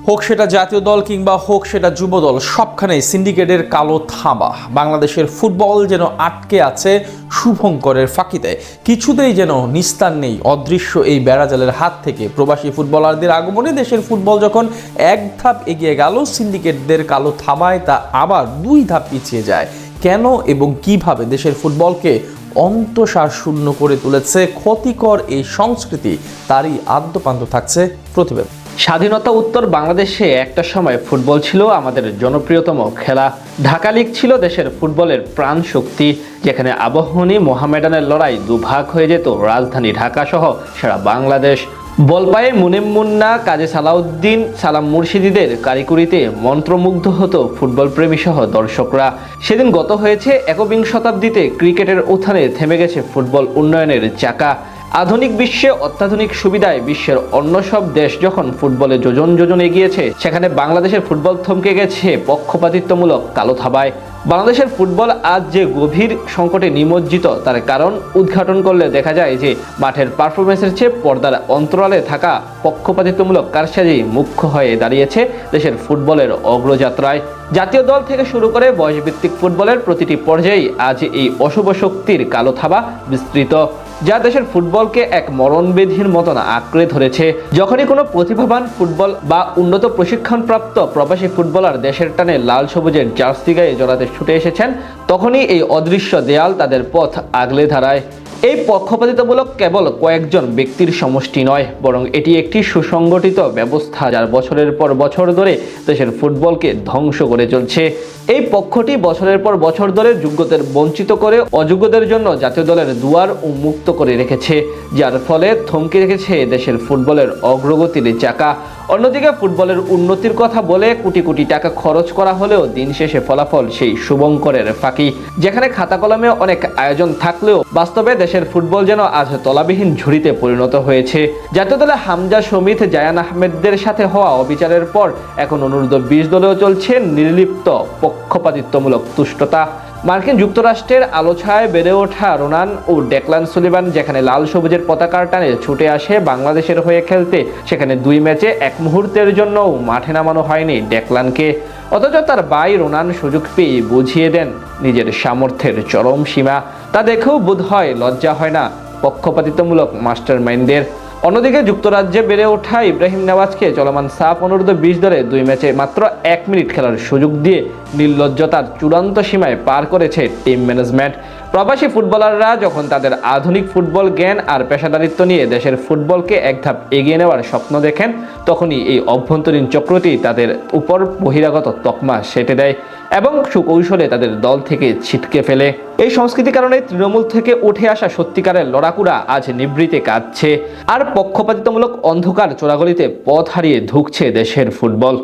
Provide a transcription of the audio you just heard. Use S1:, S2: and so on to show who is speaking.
S1: হোক সেটা জাতীয় দল কিংবা হোক সেটা যুব দল, সবখানেই সিন্ডিকেটের কালো থাবা। বাংলাদেশের ফুটবল যেন আটকে আছে শুভঙ্করের ফাঁকিতে, কিছুতেই যেন নিস্তার নেই অদৃশ্য এই বেড়াজালের হাত থেকে। প্রবাসী ফুটবলারদের আগমনে দেশের ফুটবল যখন এক ধাপ এগিয়ে গেল, সিন্ডিকেটদের কালো থাবায় তা আবার দুই ধাপ পিছিয়ে যায়। কেন এবং কিভাবে দেশের ফুটবলকে অন্তঃসার শূন্য করে তুলেছে ক্ষতিকর এই সংস্কৃতি, তারই আদ্যপান্ত থাকছে প্রতিবেদন।
S2: স্বাধীনতা উত্তর বাংলাদেশে একটা সময় ফুটবল ছিল আমাদের জনপ্রিয়তম খেলা। ঢাকা লিগ ছিল দেশের ফুটবলের প্রাণ শক্তি, যেখানে আবাহনী মোহামেডানের লড়াই দুভাগ হয়ে যেত রাজধানী ঢাকা সহ সারা বাংলাদেশ। বল পায়ে মুনিম মুন্না, কাজী সালাউদ্দিন, সালাম মুর্শিদিদের কারিকুরিতে মন্ত্রমুগ্ধ হতো ফুটবল প্রেমী সহ দর্শকরা। সেদিন গত হয়েছে একবিংশ শতাব্দীতে ক্রিকেটের উত্থানে থেমে গেছে ফুটবল উন্নয়নের চাকা। আধুনিক বিশ্বে অত্যাধুনিক সুবিধায় বিশ্বের অন্য সব দেশ যখন ফুটবলে যোজন যোজন এগিয়েছে, সেখানে বাংলাদেশের ফুটবল থমকে গেছে পক্ষপাতিত্বমূলক কালো থাবায়। বাংলাদেশের ফুটবল আজ যে গভীর সংকটে নিমজ্জিত, তার কারণ উদ্ঘাটন করলে দেখা যায় যে মাঠের পারফরমেন্সের চেয়ে পর্দার অন্তরালে থাকা পক্ষপাতিত্বমূলক কারসাজি মুখ্য হয়ে দাঁড়িয়েছে দেশের ফুটবলের অগ্রযাত্রায়। জাতীয় দল থেকে শুরু করে বয়সভিত্তিক ফুটবলের প্রতিটি পর্যায়ে আজ এই অশুভ শক্তির কালো থাবা বিস্তৃত, যা দেশের ফুটবলকে এক মরণবেধির মতন আঁকড়ে ধরেছে। যখনই কোনো প্রতিভাবান ফুটবল বা উন্নত প্রশিক্ষণপ্রাপ্ত প্রবাসী ফুটবলার দেশের টানে লাল সবুজের জার্সি গায়ে জড়াতে ছুটে এসেছেন, তখনই এই অদৃশ্য দেয়াল তাদের পথ আগলে ধরায়। এই পক্ষপাতিত্বমূলক কেবল কয়েকজন ব্যক্তির সমষ্টি নয়, বরং এটি একটি সুসংগঠিত ব্যবস্থা, যার বছরের পর বছর ধরে দেশের ফুটবলকে ধ্বংস করে চলছে। এই পক্ষটি বছরের পর বছর ধরে যোগ্যদের বঞ্চিত করে অযোগ্যদের জন্য জাতীয় দলের দুয়ার উন্মুক্ত করে রেখেছে, যার ফলে থমকে রেখেছে দেশের ফুটবলের অগ্রগতির চাকা। অন্যদিকে ফুটবলের উন্নতির কথা বলে কোটি কোটি টাকা খরচ করা হলেও দিন শেষে ফলাফল সেই শুভঙ্করের ফাঁকি, যেখানে খাতা কলমে অনেক আয়োজন থাকলেও বাস্তবে দেশের ফুটবল যেন আজ তলাবিহীন ঝুড়িতে পরিণত হয়েছে। জাতীয় দলে হামজা, সমিত, জায়ান আহমেদদের সাথে হওয়া অবিচারের পর এখন অনূর্ধ্ব 20 দলেও চলছে নির্লিপ্ত পক্ষপাতিত্বমূলক তুষ্টতা। মার্কিন যুক্তরাষ্ট্রের আলোছায় বেড়ে ওঠা রোনান ও ডেকলান সুলিভান যেখানে লাল সবুজের পতাকার টানে ছুটে আসে বাংলাদেশের হয়ে খেলতে, সেখানে 2 ম্যাচে এক মুহূর্তের জন্যও মাঠে নামানো হয়নি ডেকলানকে। অথচ তার ভাই রোনান সুযোগ পেয়ে বুঝিয়ে দেন নিজের সামর্থ্যের চরম সীমা। তা দেখেও বোধ হয় লজ্জা হয় না পক্ষপাতিত্বমূলক মাস্টার মাইন্ডের। অন্যদিকে যুক্তরাজ্যে বেড়ে ওঠা ইব্রাহিম নেওয়াজকে চলমান সাফ অনূর্ধ্ব 20 দলে 2 ম্যাচে মাত্র 1 মিনিট খেলার সুযোগ দিয়ে নির্লজ্জতার চূড়ান্ত সীমায় পার করেছে টিম ম্যানেজমেন্ট। প্রবাসী ফুটবলাররা যখন তাদের আধুনিক ফুটবল জ্ঞান আর পেশাদারিত্ব নিয়ে দেশের ফুটবলকে এক ধাপ এগিয়ে নেওয়ার স্বপ্ন দেখেন, তখনই এই অভ্যন্তরীণ চক্রটি তাদের উপর বহিরাগত তকমা সেঁটে দেয় এবং সুকৌশলে তাদের দল থেকে ছিটকে ফেলে। এই সংস্কৃতির কারণে তৃণমূল থেকে উঠে আসা সত্যিকারের লড়াকুড়া আজ নিভৃতে কাঁদছে, আর পক্ষপাতিত্বমূলক অন্ধকার চোরাগলিতে পথ হারিয়ে ঢুকছে দেশের ফুটবল।